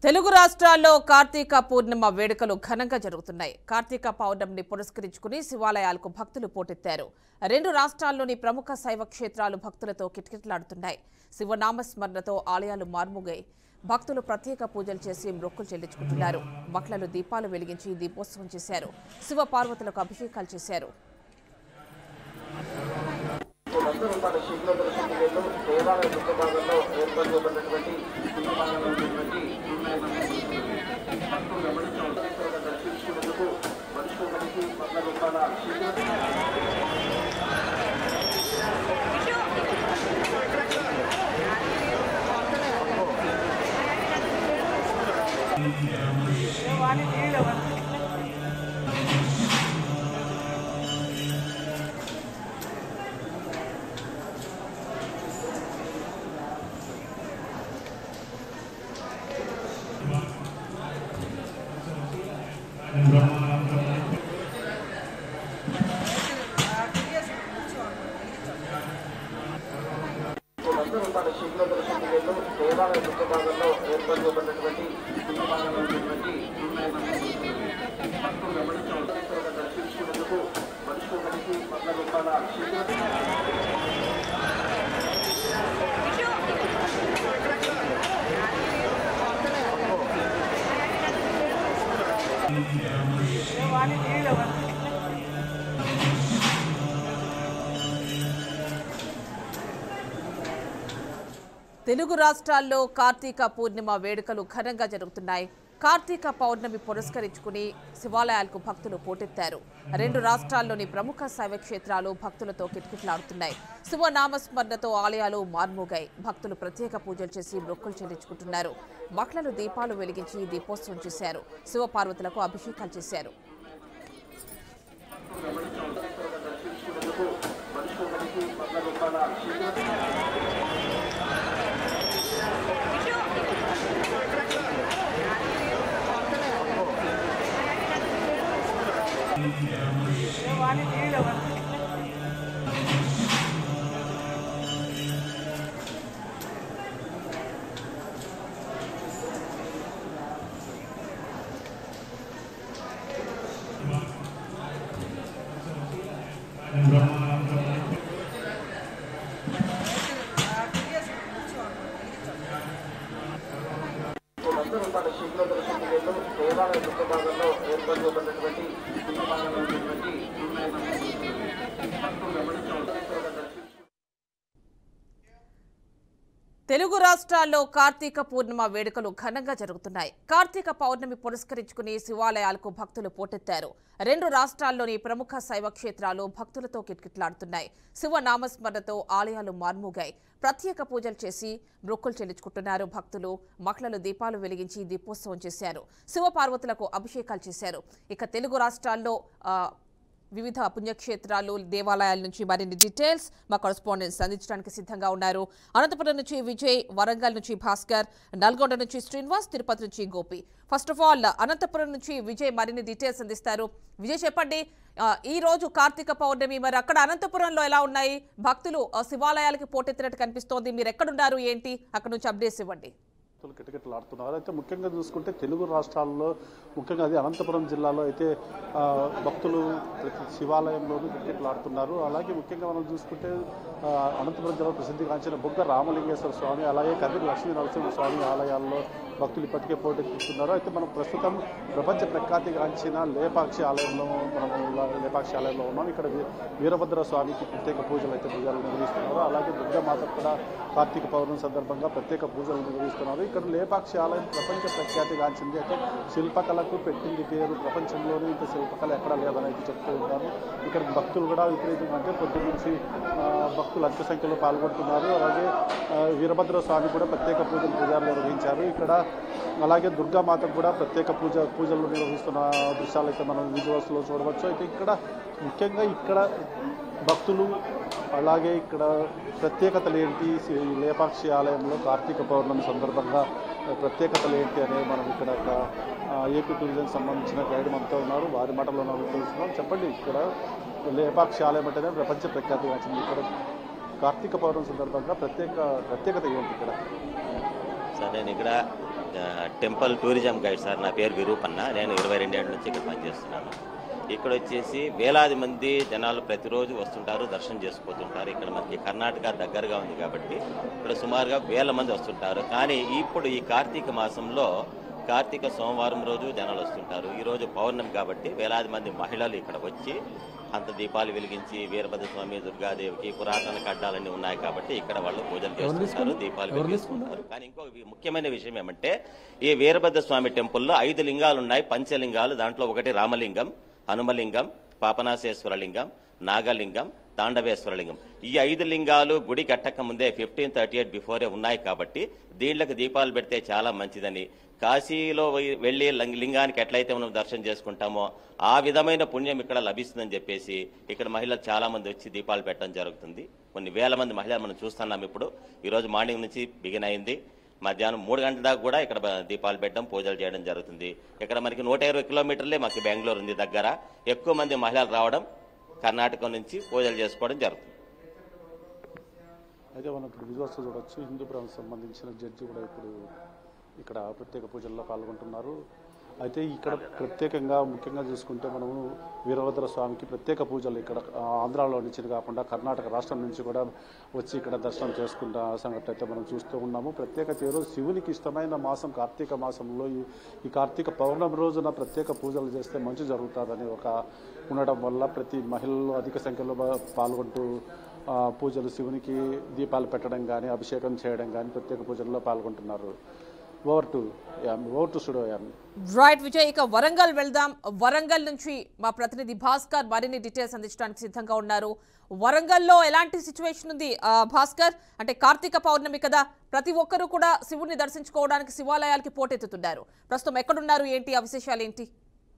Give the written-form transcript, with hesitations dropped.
తెలుగు రాష్ట్రాల్లో కార్తీక పూర్ణిమ వేడుకలు ఘనంగా జరుగుతున్నాయి. కార్తీక పౌర్ణమిని పురస్కరించుకుని శివాలయాలకు భక్తులు పోటెత్తారు. రెండు రాష్ట్రాల్లోని ప్రముఖ శైవ క్షేత్రాలు భక్తులతో కిటకిటలాడుతున్నాయి. శివనామస్మరణతో ఆలయాలు మార్మోగాయి. భక్తులు ప్రత్యేక పూజలు చేసి మొక్కులు చెల్లించుకుంటున్నారు. మహిళలు దీపాలు వెలిగించి దీపోత్సవం చేశారు. శివ పార్వతులకు అభిషేకాలు చేశారు. తెలుగు రాష్ట్రాల్లో కార్తీక పూర్ణిమ వేడుకలు ఘనంగా జరుగుతున్నాయి. కార్తీక పౌర్ణమి పురస్కరించుకుని శివాలయాలకు భక్తులు పోటెత్తారు. రెండు రాష్ట్రాల్లోని ప్రముఖ శైవ క్షేత్రాలు భక్తులతో కిటకిటలాడుతున్నాయి. శివనామస్మరణతో ఆలయాలు మార్మోగాయి. భక్తులు ప్రత్యేక పూజలు చేసి మొక్కులు చెల్లించుకుంటున్నారు. మహిళలు దీపాలు వెలిగించి దీపోత్సవం చేశారు. శివ పార్వతులకు అభిషేకాలు చేశారు. తెలుగు రాష్ట్రాల్లో కార్తీక పూర్ణిమ వేడుకలు ఘనంగా జరుగుతున్నాయి. కార్తీక పౌర్ణమి పురస్కరించుకుని శివాలయాలకు భక్తులు పోటెత్తారు. రెండు రాష్ట్రాల్లోని ప్రముఖ శైవ క్షేత్రాలు భక్తులతో కిటకిటలాడుతున్నాయి. శివనామస్మరణతో ఆలయాలు మార్మోగాయి. ప్రత్యేక పూజలు చేసి మొక్కులు చెల్లించుకుంటున్నారు. భక్తులు మహిళలు దీపాలు వెలిగించి దీపోత్సవం చేశారు. శివ పార్వతులకు అభిషేకాలు చేశారు. ఇక తెలుగు రాష్ట్రాల్లో వివిధ పుణ్యక్షేత్రాలు దేవాలయాల నుంచి మరిన్ని డీటెయిల్స్ మా కరెస్పాండెంట్స్ అందించడానికి సిద్ధంగా ఉన్నారు. అనంతపురం నుంచి విజయ్, వరంగల్ నుంచి భాస్కర్, నల్గొండ నుంచి శ్రీనివాస్, తిరుపతి నుంచి Gopi. First of all Anantapuram నుంచి విజయ్ మరిన్ని డీటెయిల్స్ అందిస్తారు. విజయ్ చెప్పండి, ఈ రోజు కార్తీక పౌర్ణమి, మరి అక్కడ అనంతపురంలో ఎలా ఉన్నాయి? భక్తులు శివాలయాలకి పోటెత్తినట్టు కనిపిస్తోంది. మీరు ఎక్కడున్నారు, ఏంటి, అక్కడ నుంచి అప్డేట్స్ ఇవ్వండి. కిటకిటలాడుతున్నారు. అయితే ముఖ్యంగా చూసుకుంటే తెలుగు రాష్ట్రాల్లో ముఖ్యంగా అది అనంతపురం జిల్లాలో అయితే భక్తులు ప్రతి శివాలయంలోనూ కిటకిటలాడుతున్నారు. అలాగే ముఖ్యంగా మనం చూసుకుంటే అనంతపురం జిల్లా ప్రసిద్ధిగాంచిన బుగ్గ రామలింగేశ్వర స్వామి, అలాగే కదిరి లక్ష్మీ నరసింహ స్వామి ఆలయాల్లో భక్తులు ఇప్పటికే పోటెత్తుతున్నారు. అయితే మనం ప్రస్తుతం ప్రపంచ ప్రఖ్యాతిగాంచిన లేపాక్షి ఆలయంలో ఉన్నాం. ఇక్కడ వీరభద్ర స్వామికి ప్రత్యేక పూజలు నిర్వహిస్తున్నారు. అలాగే దుర్గామాత కూడా కార్తీక పౌర్ణమి సందర్భంగా ప్రత్యేక పూజలు నిర్వహిస్తున్నారు. ఇక్కడ లేపాక్షి ఆలయం ప్రపంచ ప్రఖ్యాతిగాంచింది. అయితే శిల్పకళకు పెట్టింది పేరు. ప్రపంచంలోనే ఇంత శిల్పకళ ఎక్కడా లేదని అయితే చెప్తూ ఉంటారు. ఇక్కడ భక్తులు కూడా విపరీతంగా అంటే పొద్దున్న నుంచి భక్తులు అధిక సంఖ్యలో పాల్గొంటున్నారు. అలాగే వీరభద్ర స్వామి కూడా ప్రత్యేక పూజలు నిర్వహించారు ఇక్కడ. అలాగే దుర్గామాతకు కూడా ప్రత్యేక పూజలు నిర్వహిస్తున్న దృశ్యాలు అయితే మనం విజువల్స్లో చూడవచ్చు. అయితే ఇక్కడ ముఖ్యంగా ఇక్కడ భక్తులు అలాగే ఇక్కడ ప్రత్యేకతలు ఏంటి, లేపాక్షి ఆలయంలో కార్తీక పౌర్ణమి సందర్భంగా ప్రత్యేకతలు ఏంటి అనేది మనం ఇక్కడ ఏపీ టూరిజం సంబంధించిన గైడ్ మనతో ఉన్నారు. వారి మాటల్లో మనం తెలుస్తున్నాం. చెప్పండి, ఇక్కడ లేపాక్షి ఆలయం అంటేనే ప్రపంచ ప్రఖ్యాతి వచ్చింది. ఇక్కడ కార్తీక పౌర్ణమి సందర్భంగా ప్రత్యేకత ఏంటి ఇక్కడ? సార్, నేను ఇక్కడ టెంపుల్ టూరిజం గైడ్ సార్. నా పేరు విరూపన్న. నేను 22 ఏళ్ళ నుంచి ఇక్కడ పనిచేస్తున్నాను. ఇక్కడ వచ్చేసి వేలాది మంది జనాలు ప్రతిరోజు వస్తుంటారు, దర్శనం చేసుకుపోతుంటారు. ఇక్కడ మనకి కర్ణాటక దగ్గరగా ఉంది కాబట్టి ఇక్కడ సుమారుగా వేల మంది వస్తుంటారు. కానీ ఇప్పుడు ఈ కార్తీక మాసంలో కార్తీక సోమవారం రోజు జనాలు వస్తుంటారు. ఈరోజు పౌర్ణమి కాబట్టి వేలాది మంది మహిళలు ఇక్కడ వచ్చి అంత దీపాలు వెలిగించి వీరభద్ర స్వామి, దుర్గాదేవికి పురాతన కడ్డాలన్నీ ఉన్నాయి కాబట్టి ఇక్కడ వాళ్ళు పూజలు చేస్తుంటారు, దీపాలు వెలిగిస్తుంటారు. కానీ ఇంకో ముఖ్యమైన విషయం ఏమంటే ఈ వీరభద్ర స్వామి టెంపుల్లో 5 లింగాలు ఉన్నాయి, పంచలింగాలు. దాంట్లో ఒకటి రామలింగం, హనుమలింగం, పాపనాశేశ్వరలింగం, నాగలింగం, తాండవేశ్వరలింగం. ఈ 5 లింగాలు గుడి కట్టక ముందే 1538 బిఫోరే ఉన్నాయి కాబట్టి దీంట్లోకి దీపాలు పెడితే చాలా మంచిదని, కాశీలో వెళ్లి లింగానికి ఎట్లయితే మనం దర్శనం చేసుకుంటామో ఆ విధమైన పుణ్యం ఇక్కడ లభిస్తుందని చెప్పేసి ఇక్కడ మహిళలు చాలా మంది వచ్చి దీపాలు పెట్టడం జరుగుతుంది. కొన్ని వేల మంది మహిళలు మనం చూస్తున్నాం. ఇప్పుడు ఈరోజు మార్నింగ్ నుంచి బిగిన్ అయింది. మధ్యాహ్నం 3 గంటల దాకా కూడా ఇక్కడ దీపాలు పెట్టడం, పూజలు చేయడం జరుగుతుంది. ఇక్కడ మనకి 120 కిలోమీటర్లే మాకు బెంగళూరు ఉంది దగ్గర. ఎక్కువ మంది మహిళలు రావడం, కర్ణాటక నుంచి పూజలు చేసుకోవడం జరుగుతుంది. అయితే మనం ఇప్పుడు విజువల్స్ చూడవచ్చు. హిందూపురం సంబంధించిన జడ్జి కూడా ఇప్పుడు ఇక్కడ ప్రత్యేక పూజల్లో పాల్గొంటున్నారు. అయితే ఇక్కడ ప్రత్యేకంగా ముఖ్యంగా చూసుకుంటే మనము వీరభద్ర స్వామికి ప్రత్యేక పూజలు ఇక్కడ ఆంధ్రాలో నుంచి కాకుండా కర్ణాటక రాష్ట్రం నుంచి కూడా వచ్చి ఇక్కడ దర్శనం చేసుకుంటా సంగతి అయితే మనం చూస్తూ ఉన్నాము. ప్రత్యేకత ఈరోజు శివునికి ఇష్టమైన మాసం కార్తీక మాసంలో ఈ కార్తీక పౌర్ణమి రోజున ప్రత్యేక పూజలు చేస్తే మంచి జరుగుతుందని ఒక ఉండడం వల్ల ప్రతి మహిళలు అధిక సంఖ్యలో పాల్గొంటూ పూజలు, శివునికి దీపాలు పెట్టడం కానీ, అభిషేకం చేయడం కానీ ప్రత్యేక పూజల్లో పాల్గొంటున్నారు. Over to studio Yami. Right Vijay, ఇక వరంగల్ వెళ్దాం. వరంగల్ నుంచి మా ప్రతినిధి భాస్కర్ మరిన్ని డీటెయిల్స్ అందించడానికి సిద్ధంగా ఉన్నారు. వరంగల్లో ఎలాంటి సిచ్యువేషన్ ఉంది భాస్కర్? అంటే కార్తీక పౌర్ణమి కదా, ప్రతి ఒక్కరూ కూడా శివుడిని దర్శించుకోవడానికి శివాలయాలకి పోటెత్తుతున్నారు. ప్రస్తుతం ఎక్కడున్నారు, ఏంటి ఆ విశేషాలు ఏంటి?